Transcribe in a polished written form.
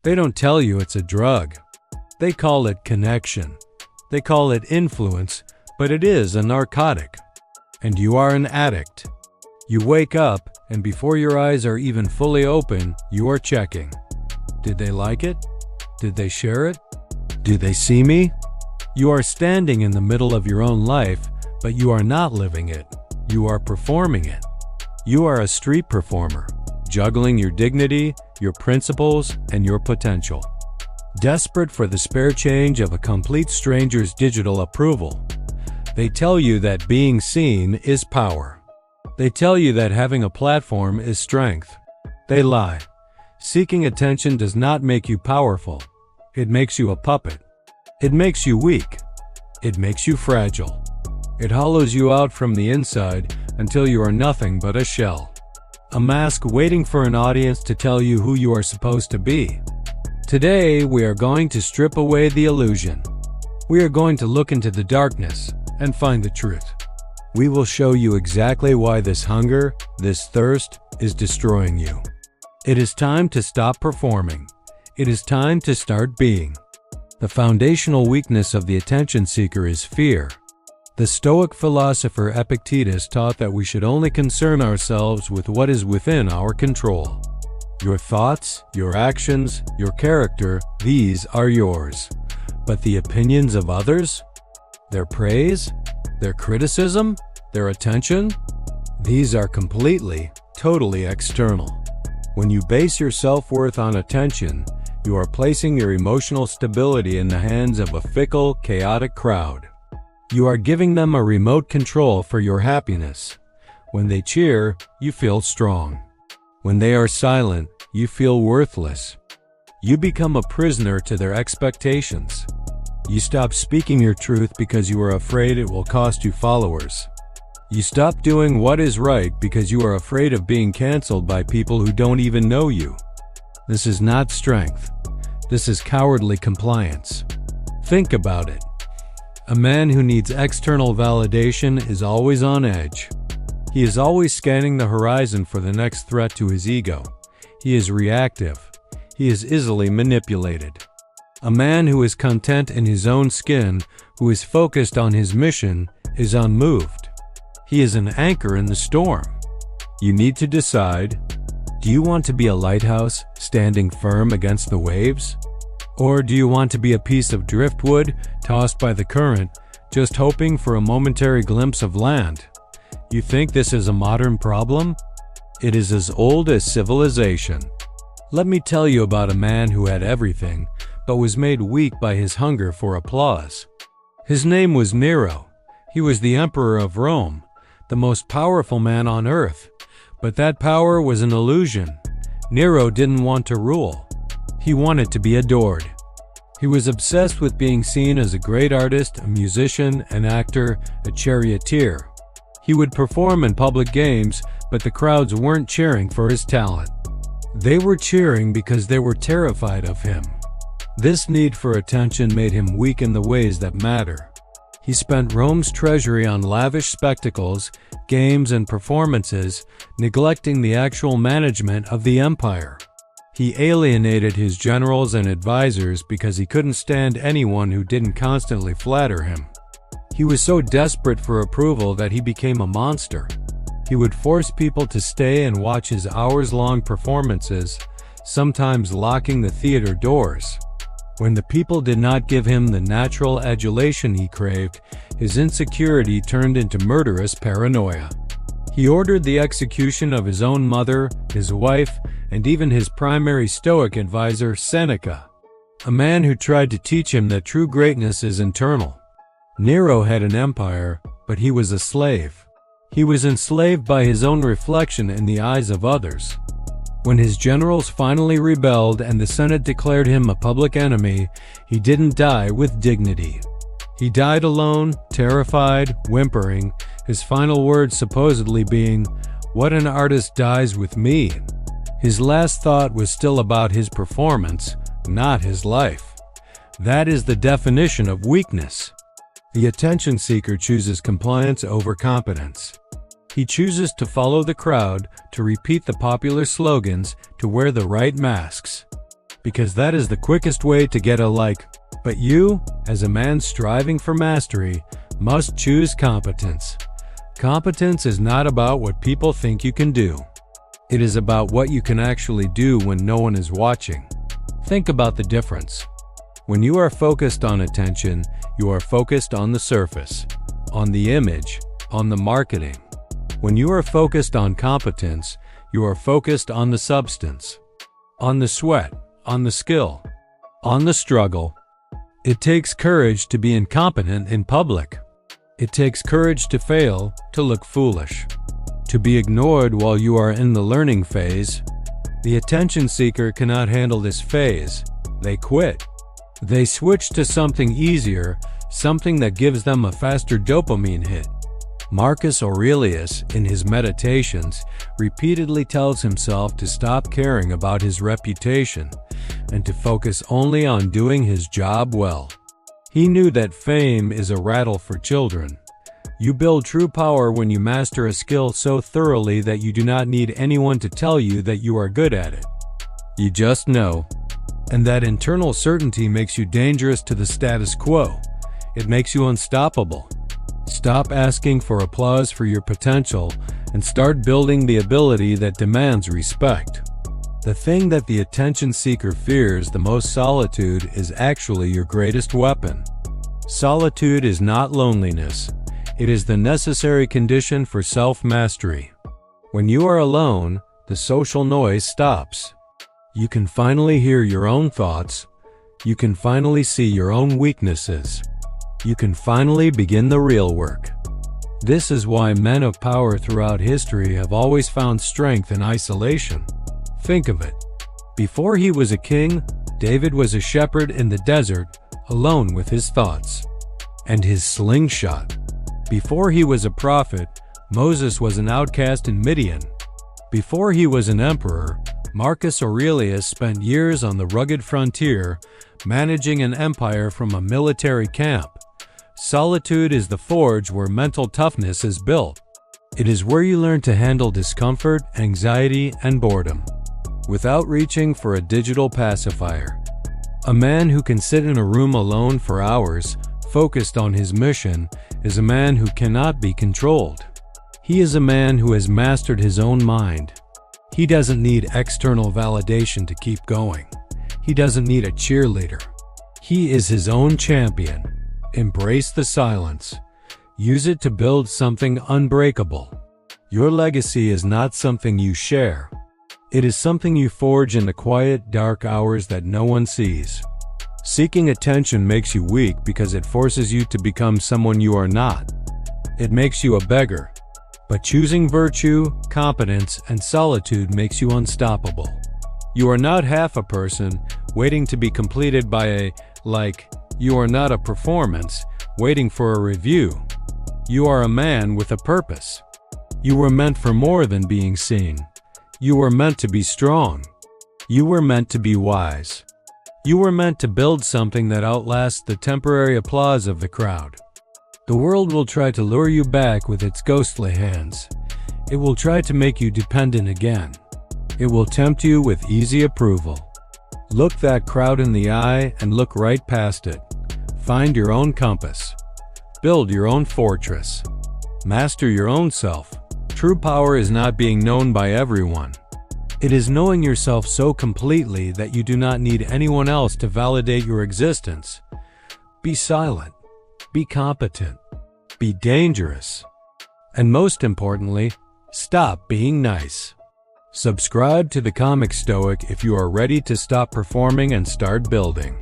They don't tell you it's a drug. They call it connection. They call it influence, but it is a narcotic. And you are an addict. You wake up, and before your eyes are even fully open, you are checking. Did they like it? Did they share it? Do they see me? You are standing in the middle of your own life, but you are not living it. You are performing it. You are a street performer, juggling your dignity, your principles, and your potential. Desperate for the spare change of a complete stranger's digital approval. They tell you that being seen is power. They tell you that having a platform is strength. They lie. Seeking attention does not make you powerful. It makes you a puppet. It makes you weak. It makes you fragile. It hollows you out from the inside until you are nothing but a shell. A mask waiting for an audience to tell you who you are supposed to be. Today, we are going to strip away the illusion. We are going to look into the darkness and find the truth. We will show you exactly why this hunger, this thirst, is destroying you. It is time to stop performing. It is time to start being. The foundational weakness of the attention seeker is fear. The Stoic philosopher Epictetus taught that we should only concern ourselves with what is within our control. Your thoughts, your actions, your character, these are yours. But the opinions of others? Their praise? Their criticism? Their attention? These are completely, totally external. When you base your self-worth on attention, you are placing your emotional stability in the hands of a fickle, chaotic crowd. You are giving them a remote control for your happiness. When they cheer, you feel strong. When they are silent, you feel worthless. You become a prisoner to their expectations. You stop speaking your truth because you are afraid it will cost you followers. You stop doing what is right because you are afraid of being canceled by people who don't even know you. This is not strength. This is cowardly compliance. Think about it. A man who needs external validation is always on edge. He is always scanning the horizon for the next threat to his ego. He is reactive. He is easily manipulated. A man who is content in his own skin, who is focused on his mission, is unmoved. He is an anchor in the storm. You need to decide, do you want to be a lighthouse standing firm against the waves? Or do you want to be a piece of driftwood tossed by the current, just hoping for a momentary glimpse of land? You think this is a modern problem? It is as old as civilization. Let me tell you about a man who had everything, but was made weak by his hunger for applause. His name was Nero. He was the Emperor of Rome, the most powerful man on earth. But that power was an illusion. Nero didn't want to rule. He wanted to be adored. He was obsessed with being seen as a great artist, a musician, an actor, a charioteer. He would perform in public games, but the crowds weren't cheering for his talent. They were cheering because they were terrified of him. This need for attention made him weak in the ways that matter. He spent Rome's treasury on lavish spectacles, games, and performances, neglecting the actual management of the empire. He alienated his generals and advisors because he couldn't stand anyone who didn't constantly flatter him. He was so desperate for approval that he became a monster. He would force people to stay and watch his hours-long performances, sometimes locking the theater doors. When the people did not give him the natural adulation he craved, his insecurity turned into murderous paranoia. He ordered the execution of his own mother, his wife, and even his primary Stoic advisor, Seneca, a man who tried to teach him that true greatness is internal. Nero had an empire, but he was a slave. He was enslaved by his own reflection in the eyes of others. When his generals finally rebelled and the Senate declared him a public enemy, he didn't die with dignity. He died alone, terrified, whimpering, his final words supposedly being, "What an artist dies with me." His last thought was still about his performance, not his life. That is the definition of weakness. The attention seeker chooses compliance over competence. He chooses to follow the crowd, to repeat the popular slogans, to wear the right masks. because that is the quickest way to get a like. But you, as a man striving for mastery, must choose competence. Competence is not about what people think you can do. It is about what you can actually do when no one is watching. Think about the difference. When you are focused on attention, you are focused on the surface, on the image, on the marketing. When you are focused on competence, you are focused on the substance, on the sweat, on the skill, on the struggle. It takes courage to be incompetent in public. It takes courage to fail, to look foolish, to be ignored while you are in the learning phase. The attention seeker cannot handle this phase. They quit. They switch to something easier, something that gives them a faster dopamine hit. Marcus Aurelius, in his Meditations, repeatedly tells himself to stop caring about his reputation and to focus only on doing his job well. He knew that fame is a rattle for children. You build true power when you master a skill so thoroughly that you do not need anyone to tell you that you are good at it. You just know. And that internal certainty makes you dangerous to the status quo. It makes you unstoppable. Stop asking for applause for your potential and start building the ability that demands respect. The thing that the attention seeker fears the most, solitude, is actually your greatest weapon. Solitude is not loneliness. It is the necessary condition for self-mastery. When you are alone, the social noise stops. You can finally hear your own thoughts. You can finally see your own weaknesses. You can finally begin the real work. This is why men of power throughout history have always found strength in isolation. Think of it. Before he was a king, David was a shepherd in the desert, alone with his thoughts and his slingshot. Before he was a prophet, Moses was an outcast in Midian. Before he was an emperor, Marcus Aurelius spent years on the rugged frontier, managing an empire from a military camp. Solitude is the forge where mental toughness is built. It is where you learn to handle discomfort, anxiety, and boredom, without reaching for a digital pacifier. A man who can sit in a room alone for hours, focused on his mission, is a man who cannot be controlled. He is a man who has mastered his own mind. He doesn't need external validation to keep going. He doesn't need a cheerleader. He is his own champion. Embrace the silence. Use it to build something unbreakable. Your legacy is not something you share. It is something you forge in the quiet, dark hours that no one sees. Seeking attention makes you weak because it forces you to become someone you are not. It makes you a beggar. But choosing virtue, competence, and solitude makes you unstoppable. You are not half a person waiting to be completed by a, like. You are not a performance waiting for a review. You are a man with a purpose. You were meant for more than being seen. You were meant to be strong. You were meant to be wise. You were meant to build something that outlasts the temporary applause of the crowd. The world will try to lure you back with its ghostly hands. It will try to make you dependent again. It will tempt you with easy approval. Look that crowd in the eye and look right past it. Find your own compass. Build your own fortress. Master your own self. True power is not being known by everyone. It is knowing yourself so completely that you do not need anyone else to validate your existence. Be silent. Be competent. Be dangerous. And most importantly, stop being nice. Subscribe to the Comic Stoic if you are ready to stop performing and start building.